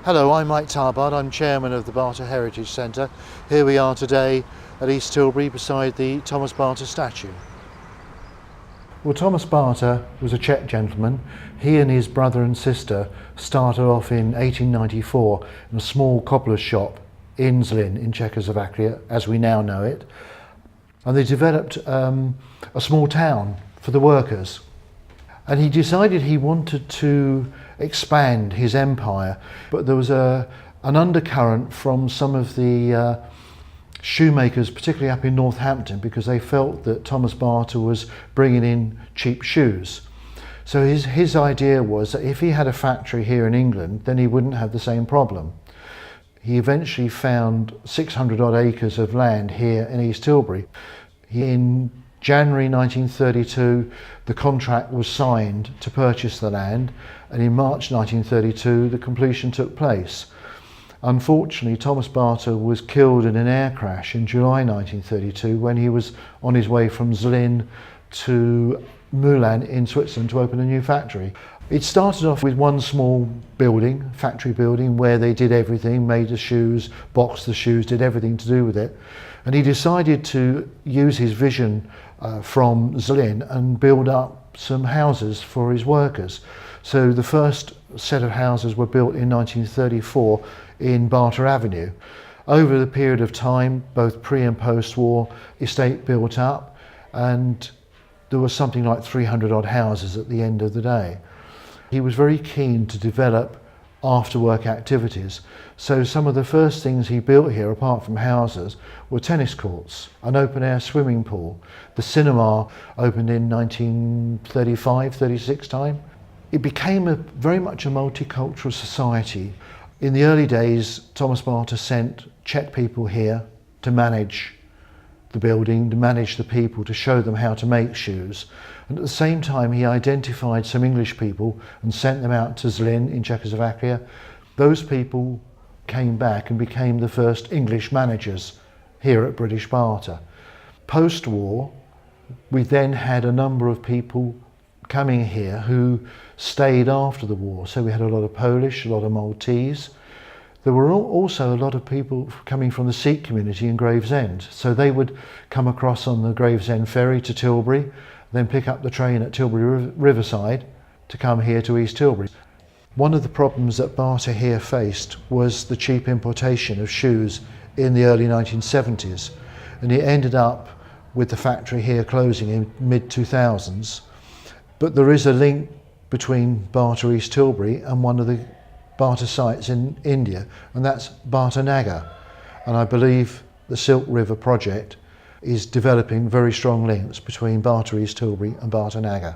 Hello, I'm Mike Tarbard. I'm chairman of the Bata Heritage Centre. Here we are today at East Tilbury beside the Thomas Bata statue. Well, Thomas Bata was a Czech gentleman. He and his brother and sister started off in 1894 in a small cobbler's shop in Zlín in Czechoslovakia, as we now know it. And they developed a small town for the workers. And he decided he wanted to expand his empire, but there was an undercurrent from some of the shoemakers, particularly up in Northampton, because they felt that Thomas Bata was bringing in cheap shoes. So his idea was that if he had a factory here in England, then he wouldn't have the same problem. He eventually found 600 odd acres of land here in East Tilbury. In January 1932, the contract was signed to purchase the land, and in March 1932, the completion took place. Unfortunately, Thomas Bata was killed in an air crash in July 1932 when he was on his way from Zlín to Milan in Switzerland to open a new factory. It started off with one small building, factory building, where they did everything, made the shoes, boxed the shoes, did everything to do with it. And he decided to use his vision from Zlín and build up some houses for his workers. So the first set of houses were built in 1934 in Bata Avenue. Over the period of time, both pre and post-war, estate built up, and there was something like 300 odd houses at the end of the day. He was very keen to develop after-work activities, so some of the first things he built here, apart from houses, were tennis courts, an open-air swimming pool. The cinema opened in 1935-36 time. It became very much a multicultural society. In the early days, Thomas Bata sent Czech people here to manage the building, to manage the people, to show them how to make shoes. And at the same time, he identified some English people and sent them out to Zlín in Czechoslovakia. Those people came back and became the first English managers here at British Bata. Post-war, we then had a number of people coming here who stayed after the war. So we had a lot of Polish, a lot of Maltese. There were also a lot of people coming from the Sikh community in Gravesend. So they would come across on the Gravesend ferry to Tilbury, then pick up the train at Tilbury Riverside to come here to East Tilbury. One of the problems that Bata here faced was the cheap importation of shoes in the early 1970s. And it ended up with the factory here closing in mid-2000s. But there is a link between Bata East Tilbury and one of the Bata sites in India, and that's Bata Nagar. And I believe the Silk River project is developing very strong links between Bata East Tilbury and Bata Nagar.